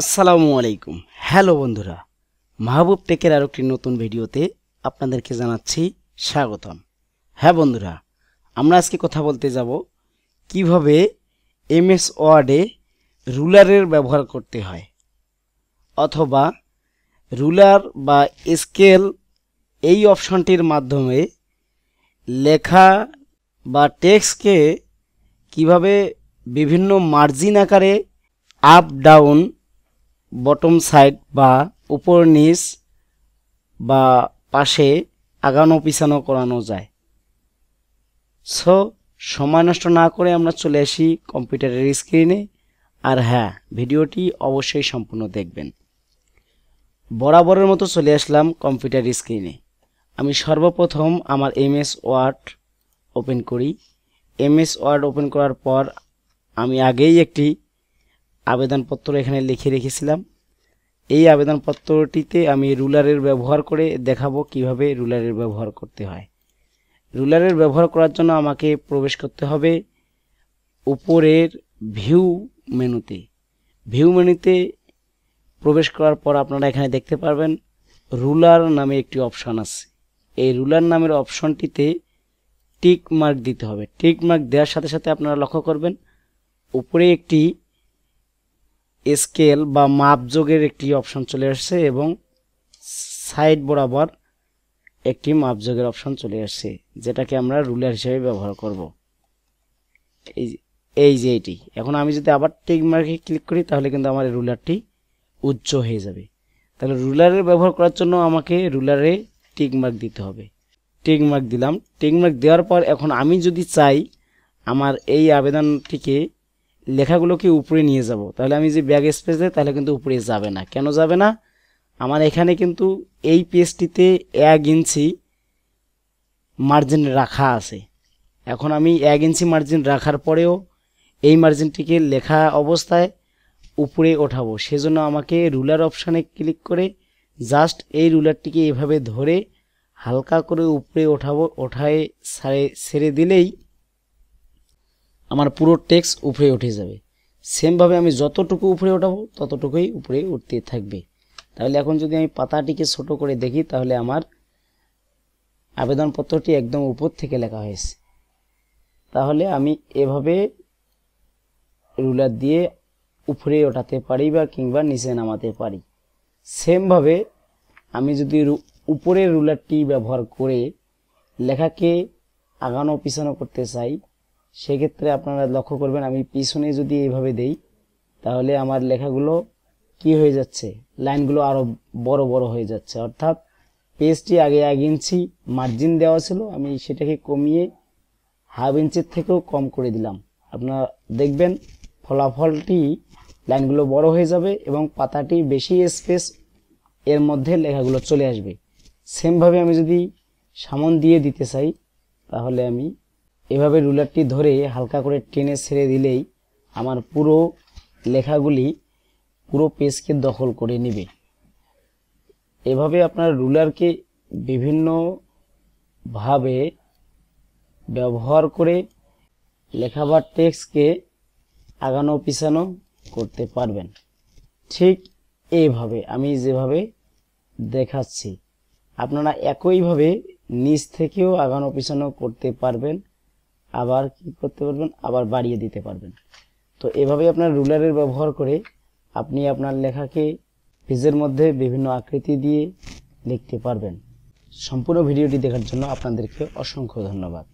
আসসালামু আলাইকুম। হ্যালো বন্ধুরা, মাহবুব টেকের আরও একটি নতুন ভিডিওতে আপনাদেরকে জানাচ্ছি স্বাগতম। হ্যাঁ বন্ধুরা, আমরা আজকে কথা বলতে যাব কিভাবে এমএস ওয়ার্ডে রুলারের ব্যবহার করতে হয়, অথবা রুলার বা স্কেল এই অপশনটির মাধ্যমে লেখা বা টেক্সটকে কিভাবে বিভিন্ন মার্জিন আকারে আপ ডাউন, বটম সাইড বা উপর নিচ বা পাশে আগানো পিছানো করানো যায়। সো সময় নষ্ট না করে আমরা চলে আসি কম্পিউটারের স্ক্রিনে। আর হ্যাঁ, ভিডিওটি অবশ্যই সম্পূর্ণ দেখবেন। বরাবরের মতো চলে আসলাম কম্পিউটার স্ক্রিনে। আমি সর্বপ্রথম আমার এমএস ওয়ার্ড ওপেন করি। এমএস ওয়ার্ড ওপেন করার পর আমি আগেই একটি আবেদনপত্র এখানে লিখে রেখেছিলাম। এই আবেদনপত্রটিতে আমি রুলারের ব্যবহার করে দেখাবো কিভাবে রুলারের ব্যবহার করতে হয়। রুলারের ব্যবহার করার জন্য আমাকে প্রবেশ করতে হবে উপরের ভিউ মেনুতে। ভিউ মেনুতে প্রবেশ করার পর আপনারা এখানে দেখতে পারবেন রুলার নামে একটি অপশন আছে। এই রুলার নামের অপশনটিতে টিক মার্ক দিতে হবে। টিক মার্ক দেওয়ার সাথে সাথে আপনারা লক্ষ্য করবেন উপরে একটি স্কেল বা মাপযোগের একটি অপশন চলে আসছে এবং সাইড বরাবর একটি মাপযোগের অপশন চলে আসছে, যেটাকে আমরা রুলার হিসেবে ব্যবহার করব। এই যে এটি। এখন আমি যদি আবার টিক মার্কে ক্লিক করি তাহলে কিন্তু আমার রুলারটি উচ্চ হয়ে যাবে। তাহলে রুলারের ব্যবহার করার জন্য আমাকে রুলারে টিক মার্ক দিতে হবে। টিক মার্ক দিলাম। টিক মার্ক দেওয়ার পর এখন আমি যদি চাই আমার এই আবেদনটিকে লেখাগুলোকে উপরে নিয়ে যাব, তাহলে আমি যে ব্যাক স্পেস দেই তাহলে কিন্তু উপরে যাবে না। কেন যাবে না? আমার এখানে কিন্তু এই পেজটিতে 1 ইঞ্চি মার্জিন রাখা আছে। এখন আমি 1 ইঞ্চি মার্জিন রাখার পরেও এই মার্জিনটিকে লেখা অবস্থায় উপরে ওঠাবো। সেজন্য আমাকে রুলার অপশানে ক্লিক করে জাস্ট এই রুলারটিকে এভাবে ধরে হালকা করে উপরে ওঠাবো। ওঠায় ছেড়ে দিলেই আমার পুরো টেক্সট উপরে উঠে যাবে। সেমভাবে আমি যতটুকু উপরে ওঠাবো ততটুকুই উপরে উঠতে থাকবে। তাহলে এখন যদি আমি পাতাটিকে ছোট করে দেখি তাহলে আমার আবেদনপত্রটি একদম উপর থেকে লেখা হয়েছে। তাহলে আমি এভাবে রুলার দিয়ে উপরে ওঠাতে পারি বা কিংবা নিচে নামাতে পারি। সেমভাবে আমি যদি উপরের রুলারটি ব্যবহার করে লেখাকে আগানো পিছানো করতে চাই, সেক্ষেত্রে আপনারা লক্ষ্য করবেন আমি পিছনে যদি এইভাবে দেই তাহলে আমার লেখাগুলো কি হয়ে যাচ্ছে, লাইনগুলো আরো বড় বড় হয়ে যাচ্ছে। অর্থাৎ পেজটি আগে 1 ইঞ্চি মার্জিন দেওয়া ছিল, আমি সেটাকে কমিয়ে হাফ ইঞ্চির থেকেও কম করে দিলাম। আপনারা দেখবেন ফলাফলটি লাইনগুলো বড় হয়ে যাবে এবং পাতাটি বেশি স্পেস এর মধ্যে লেখাগুলো চলে আসবে। সেমভাবে আমি যদি সামন দিয়ে দিতে চাই তাহলে আমি এভাবে রুলারটি ধরে হালকা করে টেনে ছেড়ে দিলেই আমার পুরো লেখাগুলি পুরো পেজকে দখল করে নেবে। এভাবে আপনার রুলারকে বিভিন্নভাবে ব্যবহার করে লেখা বা টেক্সটকে আগানো পিছানো করতে পারবেন। ঠিক এইভাবে আমি যেভাবে দেখাচ্ছি আপনারা একইভাবে নিচ থেকেও আগানো পিছানো করতে পারবেন, আবার কি করতে পারবেন, আবার বাড়িয়ে দিতে পারবেন। তো এভাবে আপনার রুলারের ব্যবহার করে আপনি আপনার লেখাকে পেজের মধ্যে বিভিন্ন আকৃতি দিয়ে লিখতে পারবেন। সম্পূর্ণ ভিডিওটি দেখার জন্য আপনাদেরকে অসংখ্য ধন্যবাদ।